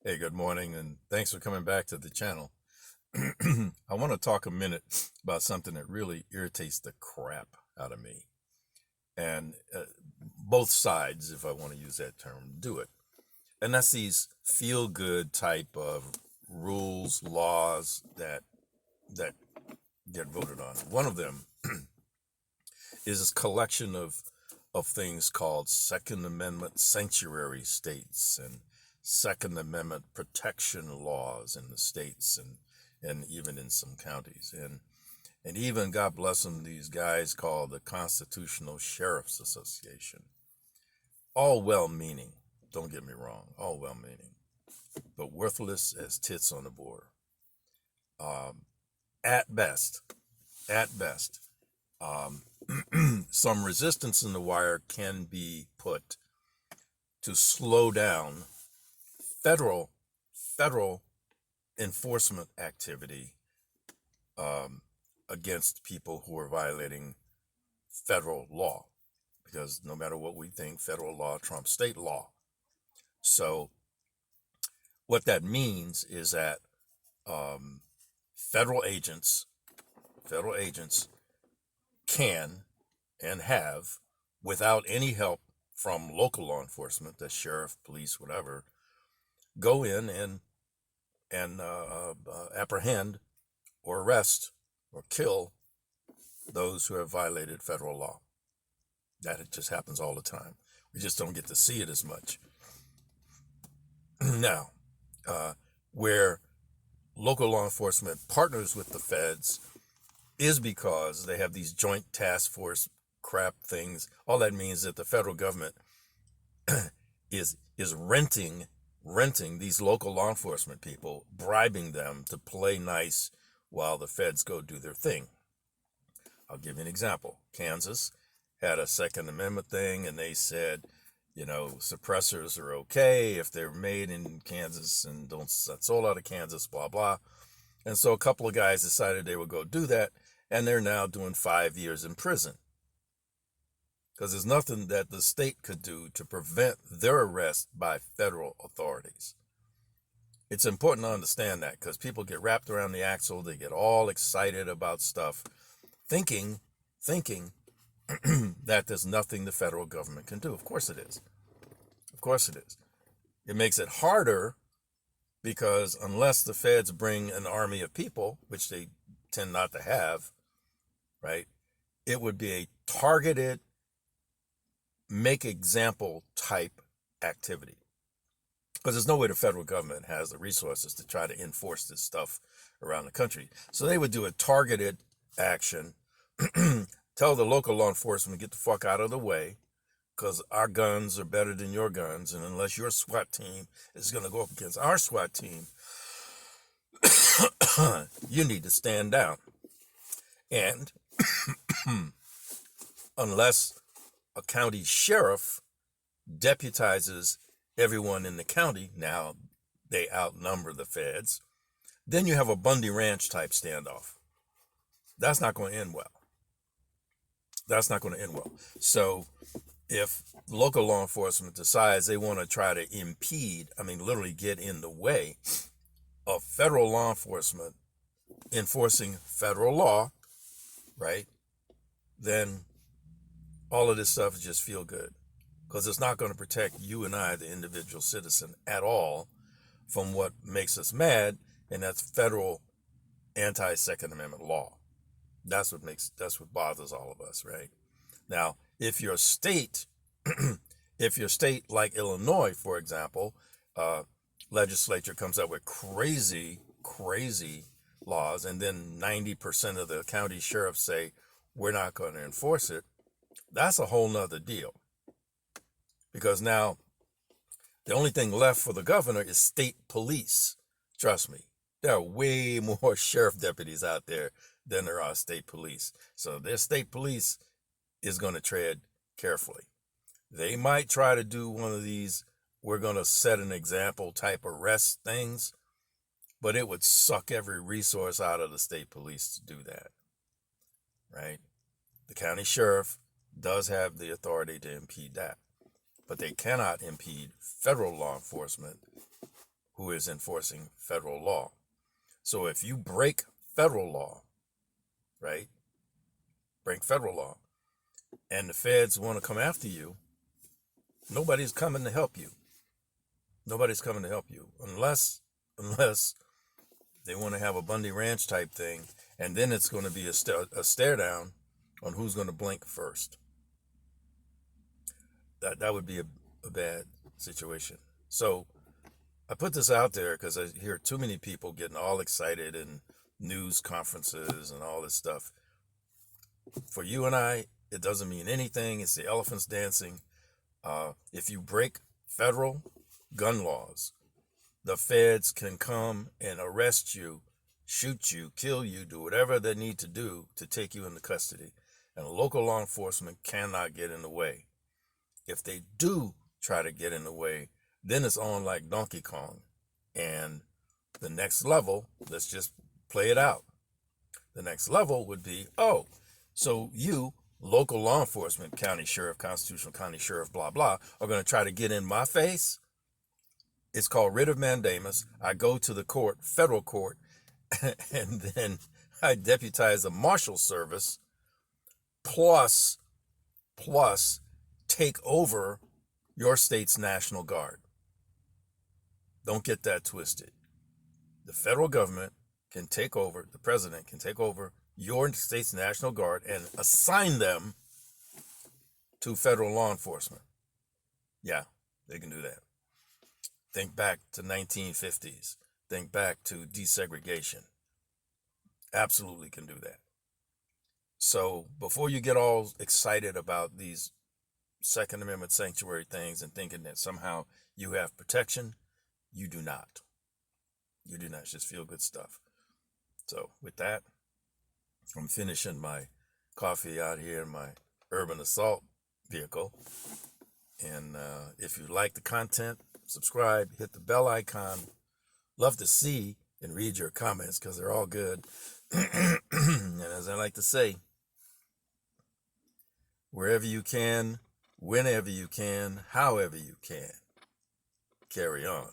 Hey, good morning, and thanks for coming back to the channel. I want to talk a minute about something that really irritates the crap out of me. And both sides, if I want to use that term, do it. And that's these feel good type of rules, laws that get voted on. One of them is this collection of things called Second Amendment sanctuary states and Second Amendment protection laws in the states and even in some counties. And even, God bless them, these guys called the Constitutional Sheriffs Association. All well meaning, don't get me wrong, all well meaning, but worthless as tits on the board. Um, at best, at best. Um, some resistance in the wire can be put to slow down federal federal enforcement activity um, against people who are violating federal law, because no matter what we think, federal law trumps state law. So what that means is that um, federal agents federal agents can and have, without any help from local law enforcement, the sheriff, police, whatever, go in and apprehend or arrest or kill those who have violated federal law. That it just happens all the time. We just don't get to see it as much. Now, where local law enforcement partners with the feds is because they have these joint task force crap things. All that means that the federal government is renting these local law enforcement people, bribing them to play nice while the feds go do their thing. I'll give you an example. Kansas had a Second Amendment thing, and they said, suppressors are okay if they're made in Kansas and don't sold out of Kansas, blah blah. And so a couple of guys decided they would go do that, and they're now doing 5 years in prison because there's nothing that the state could do to prevent their arrest by federal authorities. It's important to understand that because people get wrapped around the axle, they get all excited about stuff, thinking that there's nothing the federal government can do. Of course it is. Of course it is. It makes it harder because unless the feds bring an army of people, which they tend not to have, right, it would be a targeted, make example type activity. Because there's no way the federal government has the resources to try to enforce this stuff around the country. So they would do a targeted action, tell the local law enforcement to get the fuck out of the way, because our guns are better than your guns, and unless your SWAT team is going to go up against our SWAT team, you need to stand down. And unless a county sheriff deputizes everyone in the county, now they outnumber the feds, then you have a Bundy Ranch type standoff. That's not going to end well. That's not going to end well. So if local law enforcement decides they want to try to impede, literally get in the way of federal law enforcement enforcing federal law, right, then all of this stuff just feel good because it's not going to protect you and I, the individual citizen, at all from what makes us mad, and that's federal anti-Second Amendment law. That's what bothers all of us, right? Now, if your state, like Illinois, for example, legislature comes up with crazy laws, and then 90% of the county sheriffs say we're not going to enforce it, that's a whole nother deal. Because now the only thing left for the governor is state police. Trust me, there are way more sheriff deputies out there than there are state police. So their state police is going to tread carefully. They might try to do one of these, we're going to set an example type arrest things, but it would suck every resource out of the state police to do that, right? The county sheriff does have the authority to impede that, but they cannot impede federal law enforcement who is enforcing federal law. So if you break federal law, right, break federal law, and the feds want to come after you, nobody's coming to help you. Nobody's coming to help you unless they want to have a Bundy Ranch type thing, and then it's going to be a stare down on who's going to blink first. That would be a bad situation. So I put this out there because I hear too many people getting all excited in news conferences and all this stuff. For you and I, it doesn't mean anything. It's the elephants dancing. If you break federal gun laws, the feds can come and arrest you, shoot you, kill you, do whatever they need to do to take you into custody. And local law enforcement cannot get in the way. If they do try to get in the way, then it's on like Donkey Kong. And the next level, let's just play it out. The next level would be, oh, so you, local law enforcement, county sheriff, constitutional county sheriff, blah, blah, are going to try to get in my face? It's called writ of mandamus. I go to the court, federal court, and then I deputize the marshal service, plus take over your state's National Guard. Don't get that twisted. The federal government can take over, the president can take over your state's National Guard and assign them to federal law enforcement. Yeah, they can do that. Think back to 1950s. Think back to desegregation. Absolutely can do that. So before you get all excited about these Second Amendment sanctuary things and thinking that somehow you have protection, you do not. You do not. It's just feel good stuff. So with that, I'm finishing my coffee out here in my Urban Assault vehicle. And if you like the content, subscribe, hit the bell icon. Love to see and read your comments because they're all good. And as I like to say, wherever you can, whenever you can, however you can, carry on.